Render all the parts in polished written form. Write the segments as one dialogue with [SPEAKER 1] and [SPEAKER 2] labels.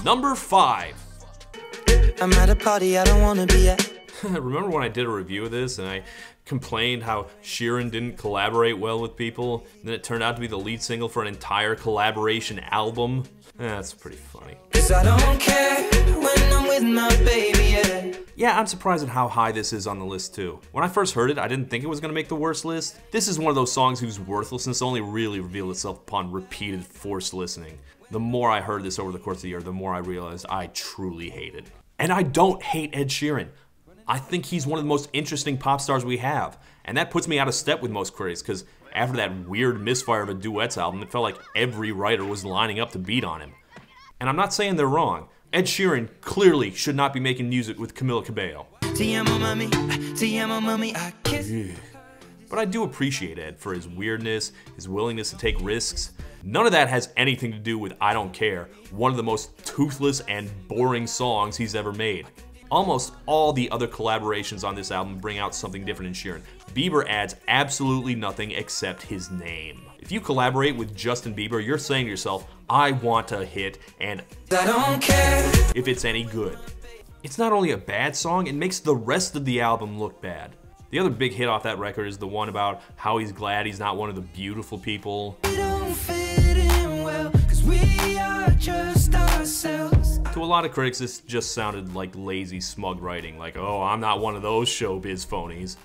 [SPEAKER 1] Number 5.
[SPEAKER 2] I'm at a party I don't wanna be at.
[SPEAKER 1] Remember when I did a review of this and I complained how Sheeran didn't collaborate well with people, and then it turned out to be the lead single for an entire collaboration album? That's pretty funny.
[SPEAKER 2] 'Cause I don't care when I'm with my baby, yeah.
[SPEAKER 1] Yeah, I'm surprised at how high this is on the list too. When I first heard it, I didn't think it was gonna make the worst list. This is one of those songs whose worthlessness only really revealed itself upon repeated forced listening. The more I heard this over the course of the year, the more I realized I truly hate it. And I don't hate Ed Sheeran. I think he's one of the most interesting pop stars we have. And that puts me out of step with most critics, because after that weird misfire of a duets album, it felt like every writer was lining up to beat on him. And I'm not saying they're wrong. Ed Sheeran clearly should not be making music with Camila Cabello. But I do appreciate Ed for his weirdness, his willingness to take risks. None of that has anything to do with I Don't Care, one of the most toothless and boring songs he's ever made. Almost all the other collaborations on this album bring out something different in Sheeran. Bieber adds absolutely nothing except his name. If you collaborate with Justin Bieber, you're saying to yourself, I want a hit, and
[SPEAKER 2] I don't care
[SPEAKER 1] if it's any good. It's not only a bad song, it makes the rest of the album look bad. The other big hit off that record is the one about how he's glad he's not one of the beautiful people.
[SPEAKER 2] We don't fit in well, 'cause we are just ourselves.
[SPEAKER 1] To a lot of critics, this just sounded like lazy, smug writing, like, oh, I'm not one of those showbiz phonies.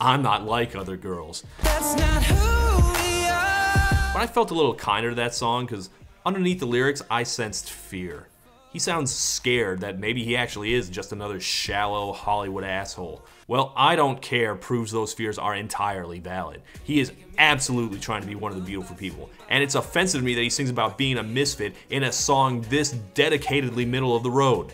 [SPEAKER 1] I'm not like other girls.
[SPEAKER 2] That's not who we are.
[SPEAKER 1] But I felt a little kinder to that song, because underneath the lyrics, I sensed fear. He sounds scared that maybe he actually is just another shallow Hollywood asshole. Well, I Don't Care proves those fears are entirely valid. He is absolutely trying to be one of the beautiful people. And it's offensive to me that he sings about being a misfit in a song this dedicatedly middle of the road.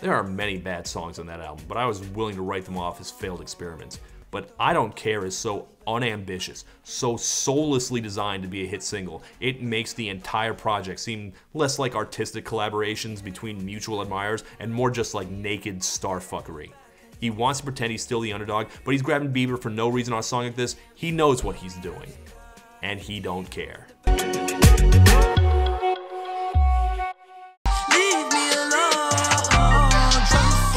[SPEAKER 1] There are many bad songs on that album, but I was willing to write them off as failed experiments. But I Don't Care is so unambitious, so soullessly designed to be a hit single. It makes the entire project seem less like artistic collaborations between mutual admirers and more just like naked starfuckery. He wants to pretend he's still the underdog, but he's grabbing Bieber for no reason on a song like this. He knows what he's doing, and he don't care.
[SPEAKER 2] Leave me alone.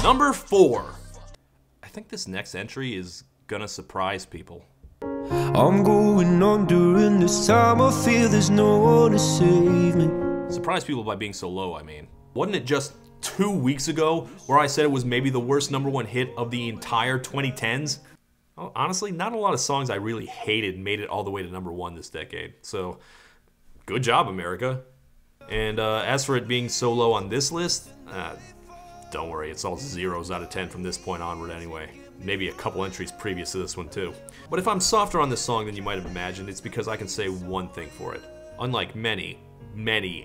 [SPEAKER 1] Number 4. I think this next entry is gonna surprise people.
[SPEAKER 3] I'm going on during this time. I feel there's no one to save me.
[SPEAKER 1] Surprise people by being so low, I mean. Wasn't it just 2 weeks ago where I said it was maybe the worst #1 hit of the entire 2010s? Well, honestly, not a lot of songs I really hated made it all the way to #1 this decade. So, good job, America. And as for it being so low on this list, don't worry, it's all 0s out of 10 from this point onward anyway. Maybe a couple entries previous to this one too. But if I'm softer on this song than you might have imagined, it's because I can say one thing for it. Unlike many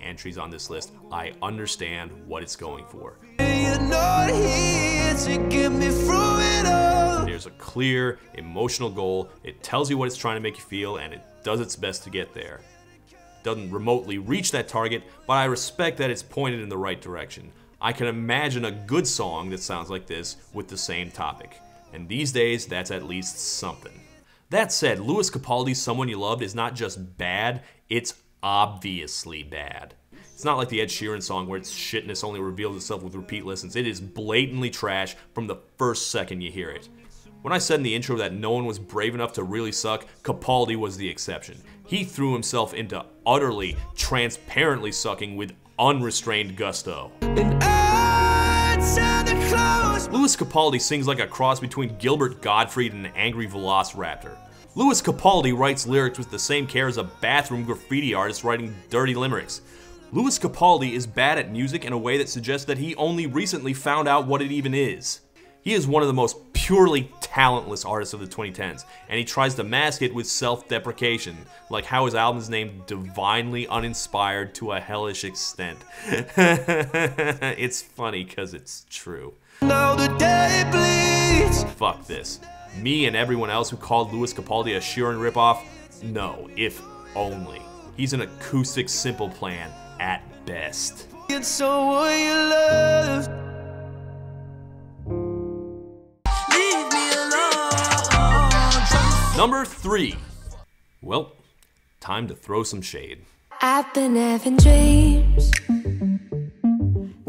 [SPEAKER 1] entries on this list, I understand what it's going for.
[SPEAKER 3] You're not here to get me through it all.
[SPEAKER 1] There's a clear, emotional goal. It tells you what it's trying to make you feel, and it does its best to get there. It doesn't remotely reach that target, but I respect that it's pointed in the right direction. I can imagine a good song that sounds like this with the same topic. And these days, that's at least something. That said, Lewis Capaldi's Someone You Loved is not just bad, it's obviously bad. It's not like the Ed Sheeran song where its shitness only reveals itself with repeat listens. It is blatantly trash from the first second you hear it. When I said in the intro that no one was brave enough to really suck, Capaldi was the exception. He threw himself into utterly, transparently sucking with unrestrained gusto. Lewis Capaldi sings like a cross between Gilbert Gottfried and an angry velociraptor. Lewis Capaldi writes lyrics with the same care as a bathroom graffiti artist writing dirty limericks. Lewis Capaldi is bad at music in a way that suggests that he only recently found out what it even is. He is one of the most purely talentless artists of the 2010s, and he tries to mask it with self-deprecation, like how his album is named Divinely Uninspired to a Hellish Extent. It's funny because it's true.
[SPEAKER 3] Now the day bleeds.
[SPEAKER 1] Fuck this. Me and everyone else who called Lewis Capaldi a Sheeran ripoff? No, if only. He's an acoustic simple plan at best.
[SPEAKER 3] It's someone you love.
[SPEAKER 2] Leave me alone.
[SPEAKER 1] Number 3. Well, time to throw some shade.
[SPEAKER 4] I've been having dreams,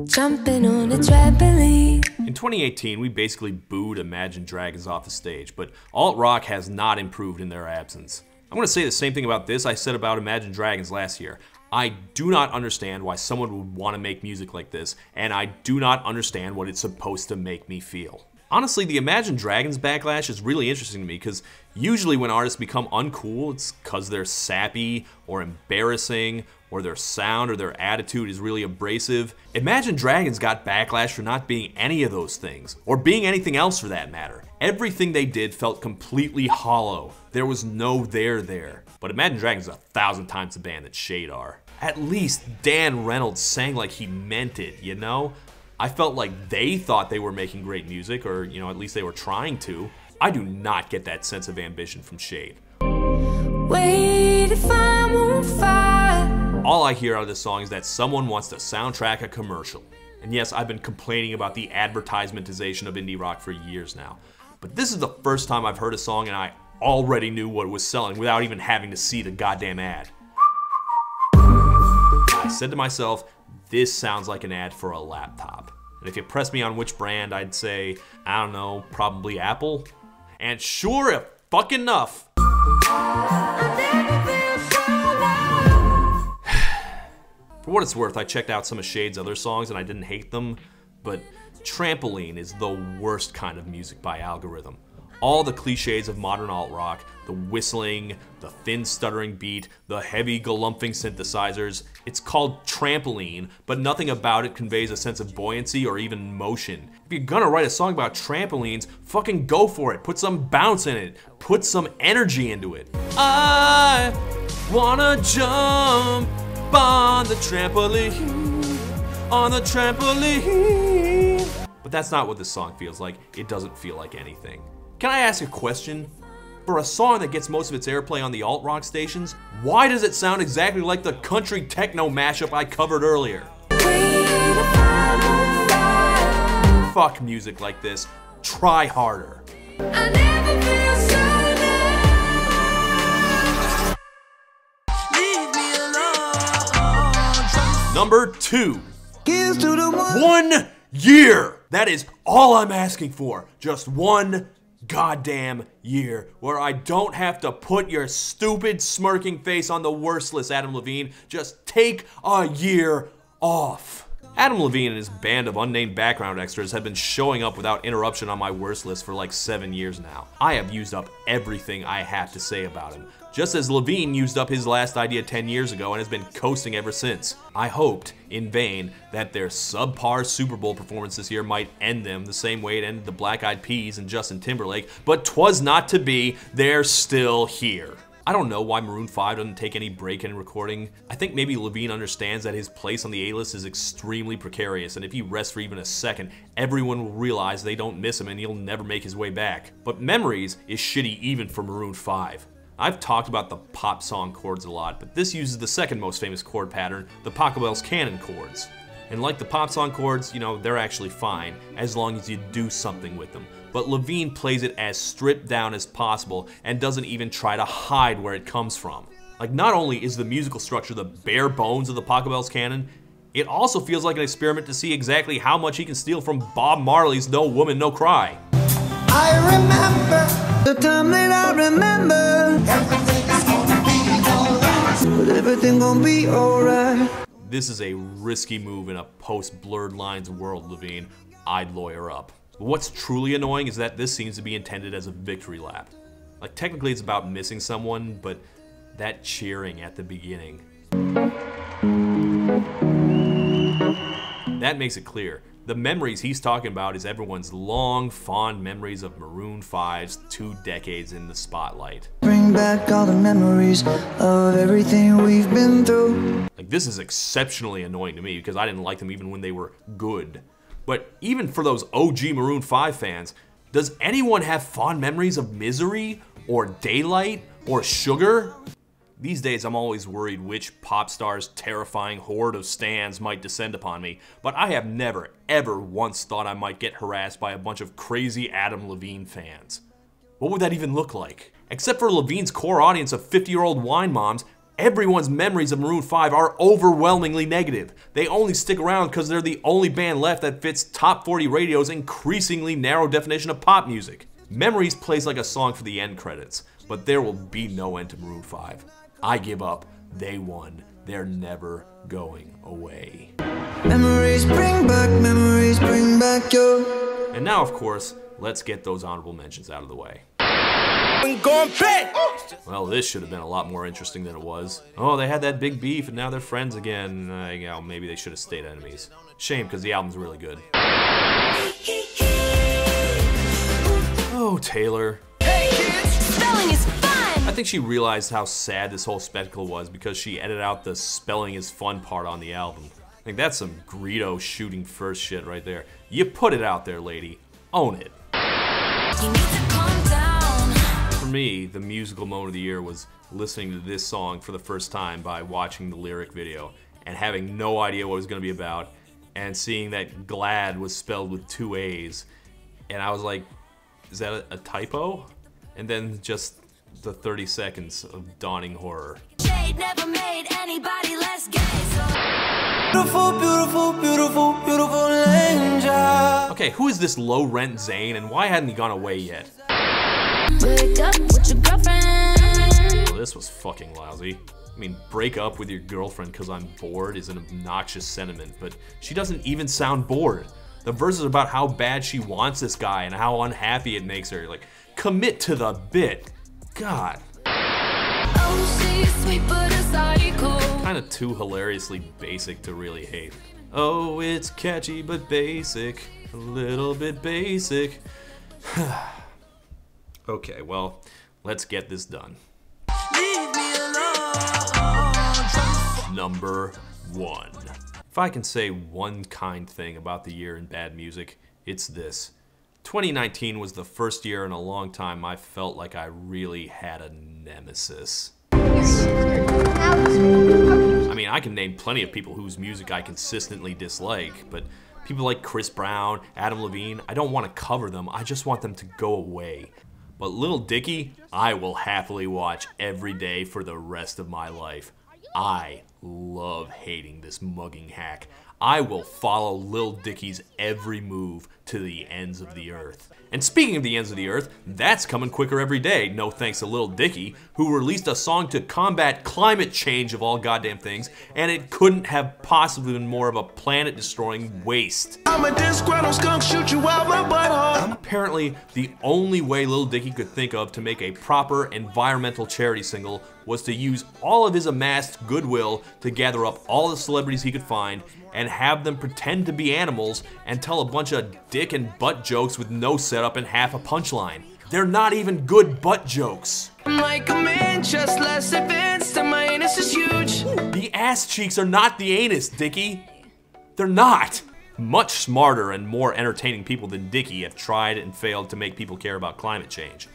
[SPEAKER 2] Jumping on a trampoline.
[SPEAKER 1] In 2018, we basically booed Imagine Dragons off the stage, but alt-rock has not improved in their absence. I'm going to say the same thing about this I said about Imagine Dragons last year. I do not understand why someone would want to make music like this, and I do not understand what it's supposed to make me feel. Honestly, the Imagine Dragons backlash is really interesting to me because usually when artists become uncool, it's because they're sappy or embarrassing or their sound or their attitude is really abrasive. Imagine Dragons got backlash for not being any of those things, or being anything else for that matter. Everything they did felt completely hollow. There was no there. But Imagine Dragons is 1,000 times the band that Shade are. At least Dan Reynolds sang like he meant it, you know? I felt like they thought they were making great music, or, you know, at least they were trying to. I do not get that sense of ambition from Shade.
[SPEAKER 2] Wait if I'm on fire.
[SPEAKER 1] All I hear out of this song is that someone wants to soundtrack a commercial. And yes, I've been complaining about the advertisementization of indie rock for years now. But this is the first time I've heard a song and I already knew what it was selling without even having to see the goddamn ad. I said to myself, this sounds like an ad for a laptop. And if you press me on which brand, I'd say, I don't know, probably Apple. And sure fucking enough. For what it's worth, I checked out some of Shade's other songs and I didn't hate them, but Trampoline is the worst kind of music by algorithm. All the cliches of modern alt-rock, the whistling, the thin stuttering beat, the heavy galumphing synthesizers. It's called Trampoline, but nothing about it conveys a sense of buoyancy or even motion. If you're gonna write a song about trampolines, fucking go for it. Put some bounce in it. Put some energy into it. I wanna jump on the trampoline, on the trampoline. But that's not what this song feels like. It doesn't feel like anything. Can I ask a question? For a song that gets most of its airplay on the alt-rock stations, why does it sound exactly like the country techno mashup I covered earlier? Fuck music like this. Try harder.
[SPEAKER 2] I never feel so
[SPEAKER 3] Leave me alone.
[SPEAKER 1] Number 2.
[SPEAKER 3] Here's to the one.
[SPEAKER 1] 1 year. That is all I'm asking for. Just 1 goddamn year where I don't have to put your stupid smirking face on the worst list, Adam Levine. Just take a year off. Adam Levine and his band of unnamed background extras have been showing up without interruption on my worst list for like 7 years now. I have used up everything I have to say about him, just as Levine used up his last idea 10 years ago and has been coasting ever since. I hoped, in vain, that their subpar Super Bowl performance this year might end them the same way it ended the Black Eyed Peas and Justin Timberlake, but 'twas not to be. They're still here. I don't know why Maroon 5 doesn't take any break in recording. I think maybe Levine understands that his place on the A-list is extremely precarious, and if he rests for even a second, everyone will realize they don't miss him and he'll never make his way back. But Memories is shitty even for Maroon 5. I've talked about the pop song chords a lot, but this uses the second most famous chord pattern, the Pachelbel's canon chords. And like the pop song chords, you know, they're actually fine, as long as you do something with them. But Levine plays it as stripped down as possible and doesn't even try to hide where it comes from. Like, not only is the musical structure the bare bones of the Pachelbel's canon, it also feels like an experiment to see exactly how much he can steal from Bob Marley's No Woman, No Cry.
[SPEAKER 3] I remember the time that I remember. Everything is gonna be alright. But everything gonna be alright.
[SPEAKER 1] This is a risky move in a post-blurred lines world, Levine. I'd lawyer up. But what's truly annoying is that this seems to be intended as a victory lap. Like, technically it's about missing someone, but that cheering at the beginning. That makes it clear. The memories he's talking about is everyone's long, fond memories of Maroon 5's 2 decades in the spotlight.
[SPEAKER 3] Bring back all the memories of everything we've been through.
[SPEAKER 1] Like, this is exceptionally annoying to me because I didn't like them even when they were good. But even for those OG Maroon 5 fans, does anyone have fond memories of Misery, or Daylight, or Sugar? These days I'm always worried which pop star's terrifying horde of stans might descend upon me, but I have never, ever once thought I might get harassed by a bunch of crazy Adam Levine fans. What would that even look like? Except for Levine's core audience of 50-year-old wine moms, Everyone's memories of Maroon 5 are overwhelmingly negative. They only stick around because they're the only band left that fits top 40 radio's increasingly narrow definition of pop music. Memories plays like a song for the end credits, but there will be no end to Maroon 5. I give up. They won. They're never going away.
[SPEAKER 3] Memories bring back your.
[SPEAKER 1] And now, of course, let's get those honorable mentions out of the way. Well, this should have been a lot more interesting than it was. Oh, they had that big beef and now they're friends again. You know, maybe they should have stayed enemies. Shame, because the album's really good. Oh, Taylor.
[SPEAKER 4] Spelling is fun!
[SPEAKER 1] I think she realized how sad this whole spectacle was because she edited out the spelling is fun part on the album. I think that's some Greedo shooting first shit right there. You put it out there, lady. Own it.
[SPEAKER 4] You need to calm down.
[SPEAKER 1] For me, the musical moment of the year was listening to this song for the first time by watching the lyric video and having no idea what it was going to be about and seeing that glad was spelled with 2 A's. And I was like, is that a typo? And then just the 30 seconds of dawning horror.
[SPEAKER 4] Shade never made anybody less gay, so
[SPEAKER 2] Beautiful, beautiful, beautiful, beautiful angel.
[SPEAKER 1] Okay, who is this low-rent Zayn and why hadn't he gone away yet?
[SPEAKER 4] wake up with your girlfriend.
[SPEAKER 1] Well, this was fucking lousy. I mean, break up with your girlfriend because I'm bored is an obnoxious sentiment, but she doesn't even sound bored. The verse is about how bad she wants this guy and how unhappy it makes her. Like, commit to the bit. God.
[SPEAKER 4] Oh, she's sweet but a psycho.
[SPEAKER 1] Kind of too hilariously basic to really hate. Oh, it's catchy but basic. A little bit basic. Okay, well, let's get this done.
[SPEAKER 2] Leave me alone.
[SPEAKER 1] Number 1. If I can say one kind thing about the year in bad music, it's this. 2019 was the first year in a long time I felt like I really had a nemesis. I mean, I can name plenty of people whose music I consistently dislike, but people like Chris Brown, Adam Levine, I don't want to cover them, I just want them to go away. But Lil Dicky, I will happily watch every day for the rest of my life. I love hating this mugging hack. I will follow Lil Dicky's every move to the ends of the earth. And speaking of the ends of the earth, that's coming quicker every day, no thanks to Lil Dicky, who released a song to combat climate change of all goddamn things, and it couldn't have possibly been more of a planet-destroying waste.
[SPEAKER 2] I'm a disgruntled skunk, shoot you out my butthole.
[SPEAKER 1] Apparently, the only way Lil Dicky could think of to make a proper environmental charity single was to use all of his amassed goodwill to gather up all the celebrities he could find and have them pretend to be animals and tell a bunch of dick and butt jokes with no setup and half a punchline. They're not even good butt jokes.
[SPEAKER 2] I'm like a man, just less advanced, and my anus is huge.
[SPEAKER 1] The ass cheeks are not the anus, Dicky. They're not. Much smarter and more entertaining people than Dicky have tried and failed to make people care about climate change.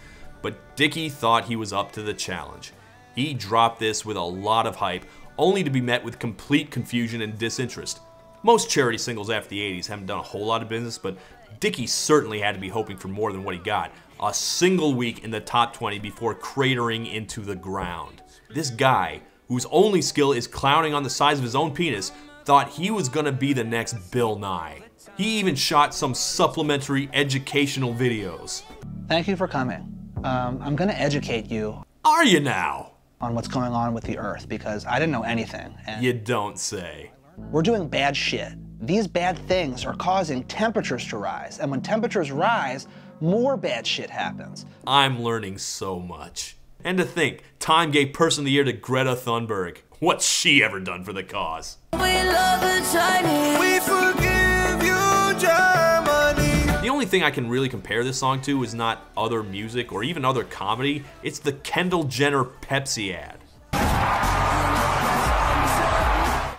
[SPEAKER 1] But Dicky thought he was up to the challenge. He dropped this with a lot of hype, only to be met with complete confusion and disinterest. Most charity singles after the 80s haven't done a whole lot of business, but Dicky certainly had to be hoping for more than what he got. A single week in the top 20 before cratering into the ground. This guy, whose only skill is clowning on the size of his own penis, thought he was gonna be the next Bill Nye. He even shot some supplementary educational videos.
[SPEAKER 5] Thank you for coming. I'm gonna educate you
[SPEAKER 1] Are you now?
[SPEAKER 5] on what's going on with the Earth because I didn't know anything. And
[SPEAKER 1] You don't say.
[SPEAKER 5] we're doing bad shit. These bad things are causing temperatures to rise, and when temperatures rise, more bad shit happens.
[SPEAKER 1] I'm learning so much. And to think, Time gave Person of the Year to Greta Thunberg. What's she ever done for the cause?
[SPEAKER 2] We love the Chinese. We forgive you, Germany.
[SPEAKER 1] The only thing I can really compare this song to is not other music or even other comedy, it's the Kendall Jenner Pepsi ad.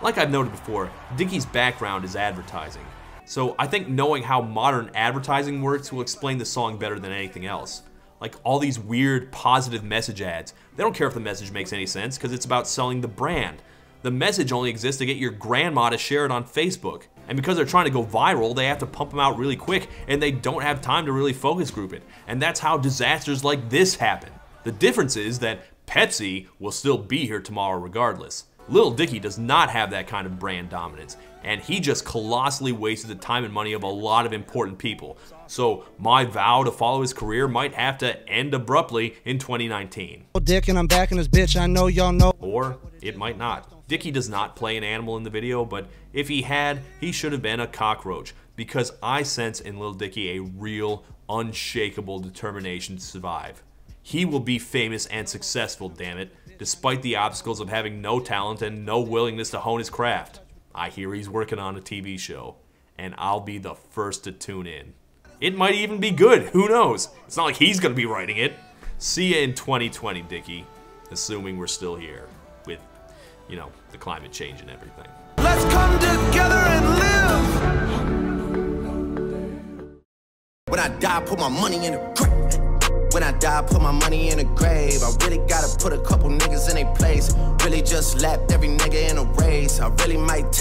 [SPEAKER 1] Like I've noted before, Dicky's background is advertising. So I think knowing how modern advertising works will explain the song better than anything else. Like all these weird positive message ads, they don't care if the message makes any sense because it's about selling the brand. The message only exists to get your grandma to share it on Facebook. And because they're trying to go viral, they have to pump them out really quick and they don't have time to really focus group it. And that's how disasters like this happen. The difference is that Pepsi will still be here tomorrow regardless. Lil Dicky does not have that kind of brand dominance, and he just colossally wasted the time and money of a lot of important people. So my vow to follow his career might have to end abruptly in 2019.
[SPEAKER 3] Dick and I'm back in this bitch, I know y'all know.
[SPEAKER 1] Or it might not. Dicky does not play an animal in the video, but if he had, he should have been a cockroach, because I sense in Lil Dicky a real, unshakable determination to survive. He will be famous and successful, damn it, despite the obstacles of having no talent and no willingness to hone his craft. I hear he's working on a TV show, and I'll be the first to tune in. It might even be good, who knows? It's not like he's gonna be writing it. See ya in 2020, Dicky, assuming we're still here with, you know, the climate change and everything.
[SPEAKER 2] Let's come together and live.
[SPEAKER 6] When I die, put my money in a grave. When I die, put my money in a grave. I really gotta put a couple niggas in a place. Really just lapped every nigga in a race. I really might